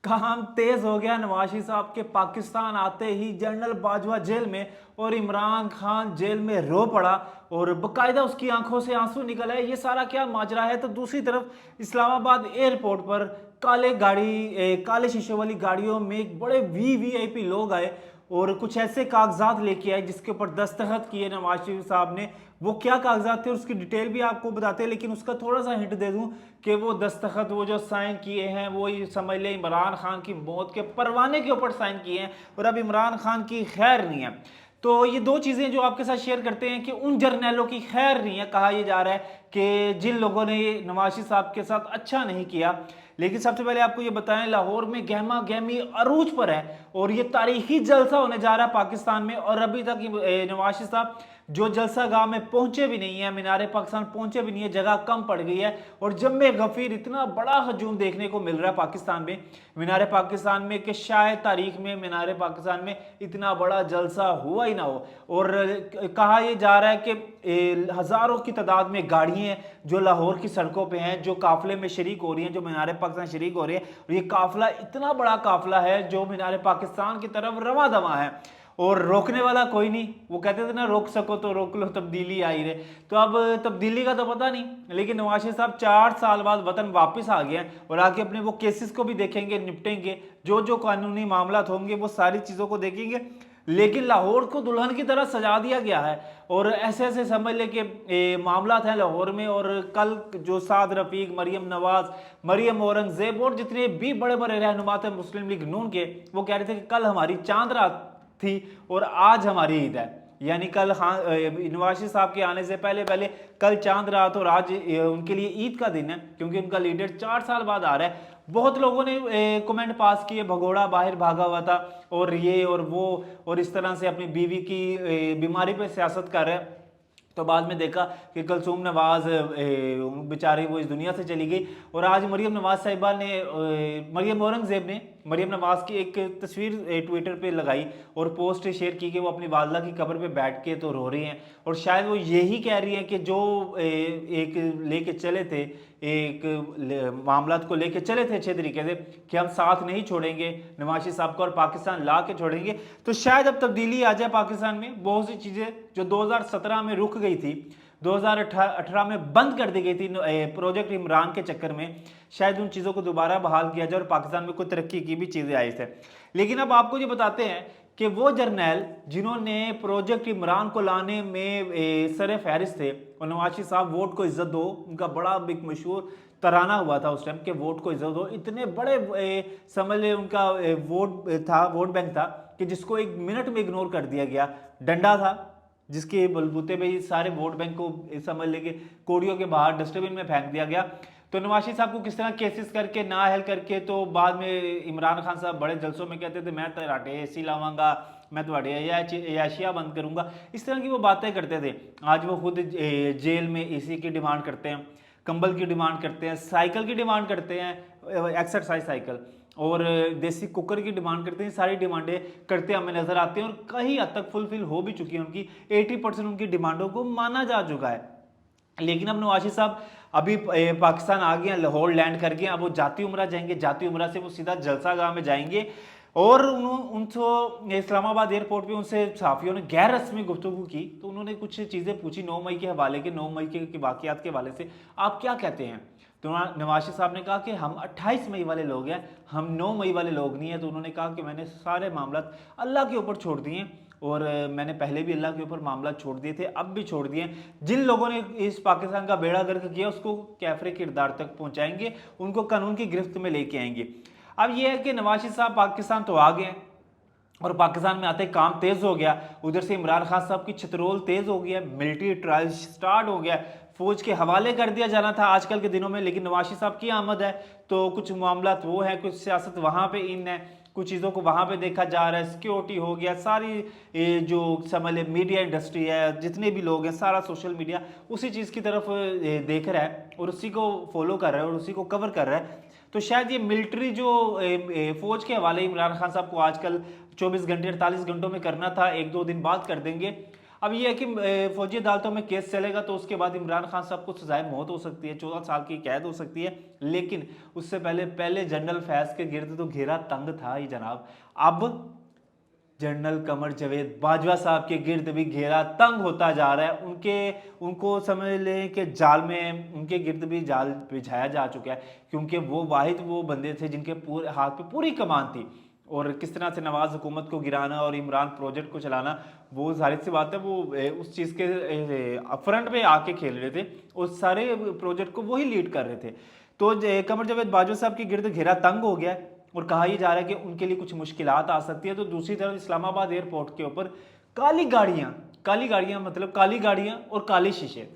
काम तेज हो गया नवाज शरीफ साहब के पाकिस्तान आते ही। जनरल बाजवा जेल में और इमरान खान जेल में रो पड़ा और बकायदा उसकी आंखों से आंसू निकल आए। ये सारा क्या माजरा है। तो दूसरी तरफ इस्लामाबाद एयरपोर्ट पर काले शीशे वाली गाड़ियों में एक बड़े वीवीआईपी लोग आए और कुछ ऐसे कागजात लेके आए जिसके ऊपर दस्तखत किए नवाज शरीफ साहब ने। वो क्या कागजात थे उसकी डिटेल भी आपको बताते हैं, लेकिन उसका थोड़ा सा हिंट दे दूं कि वो दस्तखत, वो जो साइन किए हैं, वो ये समझ लें इमरान खान की मौत के परवाने के ऊपर साइन किए हैं और अब इमरान खान की खैर नहीं है। तो ये दो चीजें जो आपके साथ शेयर करते हैं कि उन जर्नैलों की खैर नहीं है। कहा यह जा रहा है कि जिन लोगों ने नवाज शरीफ साहब के साथ अच्छा नहीं किया। लेकिन सबसे पहले आपको ये बताएं, लाहौर में गहमा गहमी अरूज पर है और ये तारीखी जलसा होने जा रहा है पाकिस्तान में। और अभी तक नवाज शरीफ साहब जो जलसा गाह में पहुंचे भी नहीं है, मीनारे पाकिस्तान पहुंचे भी नहीं है, जगह कम पड़ गई है। और जम्मे गफीर इतना बड़ा हजूम देखने को मिल रहा है पाकिस्तान में, मीनारे पाकिस्तान में, कि शायद तारीख में मीनारे पाकिस्तान में इतना बड़ा जलसा हुआ ही ना हो। और कहा यह जा रहा है कि हजारों की तादाद में गाड़ियां जो लाहौर की सड़कों पे हैं, जो काफिले में शरीक हो रही हैं, जो मीनारे पाकिस्तान शरीक हो रही है। और ये काफिला इतना बड़ा काफिला है जो मीनारे पाकिस्तान की तरफ रवा दवा है और रोकने वाला कोई नहीं। वो कहते थे ना, रोक सको तो रोक लो, तब्दीली आई रहे। तो अब तब्दीली का तो पता नहीं, लेकिन नवाज शरीफ साहब 4 साल बाद वतन वापस आ गए हैं और आके अपने वो केसेस को भी देखेंगे, निपटेंगे। जो जो कानूनी मामला होंगे वो सारी चीज़ों को देखेंगे। लेकिन लाहौर को दुल्हन की तरह सजा दिया गया है और ऐसे ऐसे समझ ले कि मामला हैं लाहौर में। और कल जो साद रफीक, मरियम नवाज, मरियम औरंगजेब और जितने भी बड़े बड़े रहनुमा थे मुस्लिम लीग नून के, वो कह रहे थे कि कल हमारी चांद रात थी और आज हमारी ईद है। यानी कल नवाज शरीफ साहब के आने से पहले पहले कल चांद रात और आज उनके लिए ईद का दिन है, क्योंकि उनका लीडर 4 साल बाद आ रहा है। बहुत लोगों ने कमेंट पास किए, भगोड़ा बाहर भागा हुआ था और ये और वो, और इस तरह से अपनी बीवी की बीमारी पे सियासत कर रहे हैं। तो बाद में देखा कि कलसूम नवाज बेचारी वो इस दुनिया से चली गई। और आज मरियम नवाज साहिबा ने, मरियम औरंगजेब ने मरियम नवाज की एक तस्वीर ट्विटर पे लगाई और पोस्ट शेयर की कि वो अपनी वालदा की कब्र पे बैठ के तो रो रही हैं। और शायद वो यही कह रही हैं कि जो एक लेके चले थे, एक मामला को लेके चले थे अच्छे तरीके से, कि हम साथ नहीं छोड़ेंगे नवाज शरीफ साहब को और पाकिस्तान ला के छोड़ेंगे। तो शायद अब तब्दीली आ जाए पाकिस्तान में। बहुत सी चीज़ें जो 2017 में रुक गई थी, 2018 में बंद कर दी गई थी प्रोजेक्ट इमरान के चक्कर में, शायद उन चीज़ों को दोबारा बहाल किया जाए और पाकिस्तान में कोई तरक्की की भी चीज़ें आई थे। लेकिन अब आपको ये बताते हैं कि वो जर्नैल जिन्होंने प्रोजेक्ट इमरान को लाने में सर फहरिस्त थे, और नवाज शरीफ साहब वोट को इज्जत दो, उनका बड़ा एक मशहूर तराना हुआ था उस टाइम के वोट को इज्जत दो। इतने बड़े समझ ले उनका वोट बैंक था कि जिसको 1 मिनट में इग्नोर कर दिया गया। डंडा था जिसके बलबूते पे ही सारे वोट बैंक को समझ लेके कोड़ियों के बाहर डस्टबिन में फेंक दिया गया। तो नवाज शरीफ साहब को किस तरह केसेस करके ना हल करके, तो बाद में इमरान खान साहब बड़े जलसों में कहते थे मैं तेराटे एसी लावांगा, मैं तुम्हारे याशिया बंद करूंगा, इस तरह की वो बातें करते थे। आज वो खुद जेल में एसी की डिमांड करते हैं, कंबल की डिमांड करते हैं, साइकिल की डिमांड करते हैं, एक्सरसाइज साइकिल, और देसी कुकर की डिमांड करते हैं। सारी डिमांडें करते हमें नजर आते हैं और कहीं हद तक फुलफिल हो भी चुकी है उनकी। 80% उनकी डिमांडों को माना जा चुका है। लेकिन अब नवाज शरीफ साहब अभी पाकिस्तान आ गए हैं, लाहौर लैंड कर गए। अब वो जाती उमरा जाएंगे, जाती उमरा से वो सीधा जलसा गाह में जाएंगे। और उनको इस्लामाबाद एयरपोर्ट पे उनसे सहाफ़ियों ने गैर रस्मी गुफ्तगू की, तो उन्होंने कुछ चीज़ें पूछी 9 मई के हवाले के, 9 मई के वाक़यात के हवाले से आप क्या कहते हैं। तो नवाज शरीफ साहब ने कहा कि हम 28 मई वाले लोग हैं, हम 9 मई वाले लोग नहीं हैं। तो उन्होंने कहा कि मैंने सारे मामला अल्लाह के ऊपर छोड़ दिए और मैंने पहले भी अल्लाह के ऊपर मामला छोड़ दिए थे, अब भी छोड़ दिए। जिन लोगों ने इस पाकिस्तान का बेड़ा गर्क किया उसको कैफरे किरदार तक पहुंचाएंगे, उनको कानून की गिरफ्त में लेके आएंगे। अब यह है कि नवाज शरीफ साहब पाकिस्तान तो आ गए और पाकिस्तान में आते काम तेज हो गया। उधर से इमरान खान साहब की छतरोल तेज हो गया, मिलिट्री ट्रायल स्टार्ट हो गया, फौज के हवाले कर दिया जाना था आजकल के दिनों में। लेकिन नवाज शरीफ साहब की आमद है तो कुछ मामला वो है, कुछ सियासत वहाँ पे इन है, कुछ चीज़ों को वहाँ पे देखा जा रहा है। सिक्योरिटी हो गया, सारी जो समझ ले मीडिया इंडस्ट्री है, जितने भी लोग हैं, सारा सोशल मीडिया उसी चीज़ की तरफ देख रहा है और उसी को फॉलो कर रहा है और उसी को कवर कर रहा है। तो शायद ये मिलिट्री जो फौज के हवाले इमरान खान साहब को आजकल 24 घंटे 48 घंटों में करना था, 1-2 दिन बाद कर देंगे। अब ये है कि फौजी अदालतों में केस चलेगा तो उसके बाद इमरान खान साहब को सजाए मौत हो सकती है, 14 साल की कैद हो सकती है। लेकिन उससे पहले जनरल फैज के गिर्द तो घेरा तंग था ही जनाब। अब जनरल कमर जावेद बाजवा साहब के गिर्द भी घेरा तंग होता जा रहा है। उनको समझ लें कि जाल में उनके गिर्द भी जाल बिछाया जा चुका है, क्योंकि वो बंदे थे जिनके पूरे हाथ पे पूरी कमान थी। और किस तरह से नवाज हुकूमत को गिराना और इमरान प्रोजेक्ट को चलाना, वो जाहिर सी बात है वो उस चीज़ के फ्रंट में आके खेल रहे थे, उस सारे प्रोजेक्ट को वही लीड कर रहे थे। तो कमर जावेद बाजवा साहब के गिर्द घेरा तंग हो गया है और कहा यह जा रहा है कि उनके लिए कुछ मुश्किलात आ सकती है। तो दूसरी तरफ इस्लामाबाद एयरपोर्ट के ऊपर काली गाड़ियां मतलब काली गाड़ियां और काले शीशे,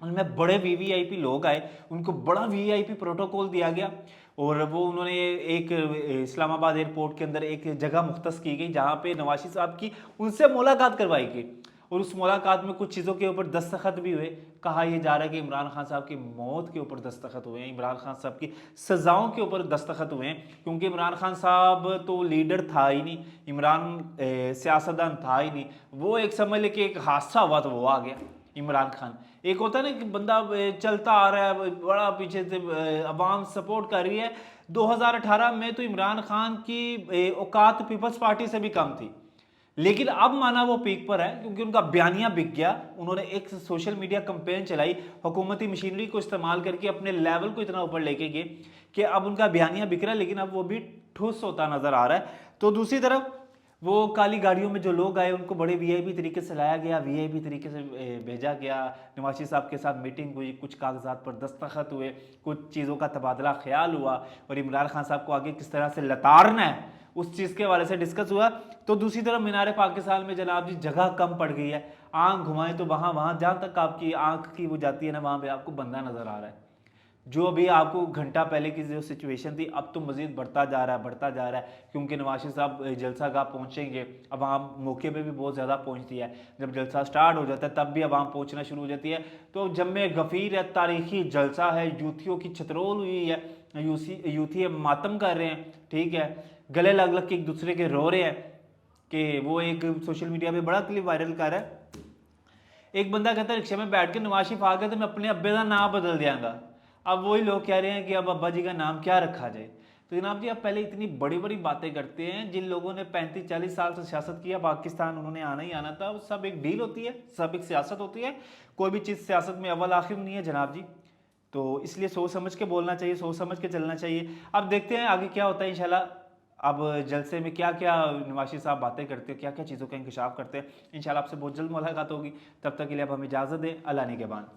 उनमें बड़े वीवीआईपी लोग आए, उनको बड़ा वीवीआईपी प्रोटोकॉल दिया गया। और वो उन्होंने एक इस्लामाबाद एयरपोर्ट के अंदर एक जगह मुख्तस की गई जहाँ पे नवाशी साहब की उनसे मुलाकात करवाई गई और उस मुलाकात में कुछ चीज़ों के ऊपर दस्तखत भी हुए। कहा यह जा रहा है कि इमरान खान साहब की मौत के ऊपर दस्तखत हुए हैं, इमरान खान साहब की सज़ाओं के ऊपर दस्तखत हुए हैं, क्योंकि इमरान खान साहब तो लीडर था ही नहीं, इमरान सियासतदान था ही नहीं, वो एक समझ ले कि एक हादसा हुआ तो वो आ गया इमरान खान। एक होता है ना कि बंदा चलता आ रहा है, बड़ा पीछे से अवाम सपोर्ट कर रही है। 2018 में तो इमरान खान की औकात पीपल्स पार्टी से भी कम थी, लेकिन अब माना वो पीक पर है क्योंकि उनका बयानिया बिक गया। उन्होंने एक सोशल मीडिया कैंपेन चलाई, हुकूमती मशीनरी को इस्तेमाल करके अपने लेवल को इतना ऊपर लेके गए कि अब उनका बयानिया बिक रहा है, लेकिन अब वो भी ठुस होता नजर आ रहा है। तो दूसरी तरफ वो काली गाड़ियों में जो लोग आए उनको बड़े वीआईपी तरीके से लाया गया, वीआईपी तरीके से भेजा गया। नवाशी साहब के साथ मीटिंग हुई, कुछ कागजात पर दस्तखत हुए, कुछ चीज़ों का तबादला ख्याल हुआ और इमरान खान साहब को आगे किस तरह से लताड़ना है उस चीज़ के हवाले से डिस्कस हुआ। तो दूसरी तरफ मीनार पाकिस्तान में जनाब जी जगह कम पड़ गई है, आंख घुमाएं तो वहाँ जहाँ तक आपकी आंख की वो जाती है ना, वहाँ पे आपको बंदा नज़र आ रहा है। जो अभी आपको घंटा पहले की जो सिचुएशन थी अब तो मजीद बढ़ता जा रहा है, क्योंकि नवाशी साहब जलसा गाह पहुँचेंगे। अब आवाम मौके पे भी बहुत ज़्यादा पहुँचती है, जब जलसा स्टार्ट हो जाता है तब भी आवाम पहुँचना शुरू हो जाती है। तो जम्मे गफ़ीर है, तारीखी जलसा है, यूथियों की छतरोल हुई है, यूथी मातम कर रहे हैं, ठीक है, गले लग लग के एक दूसरे के रो रहे हैं। कि वो एक सोशल मीडिया पे बड़ा क्लिप वायरल कर रहा है, एक बंदा कहता है रिक्शे में बैठ के नवाज शरीफ आ गया तो मैं अपने अब्बे का नाम बदल दियांगा। अब वही लोग कह रहे हैं कि अब अब्बा जी का नाम क्या रखा जाए। तो जनाब जी आप पहले इतनी बड़ी बड़ी बातें करते हैं, जिन लोगों ने 35-40 साल से सियासत किया पाकिस्तान, उन्होंने आना ही आना था। सब एक डील होती है, सब एक सियासत होती है, कोई भी चीज़ सियासत में अव्वल आखिर नहीं है जनाब जी। तो इसलिए सोच समझ के बोलना चाहिए, सोच समझ के चलना चाहिए। अब देखते हैं आगे क्या होता है इंशाल्लाह। अब जलसे में क्या क्या नवाशी साहब बातें करते हैं, क्या क्या चीज़ों का इंकशाफ करते हैं, इंशाल्लाह आपसे बहुत जल्द मुलाकात होगी। तब तक के लिए अब हमें इजाज़त दें, अल्लाह ने के बाद।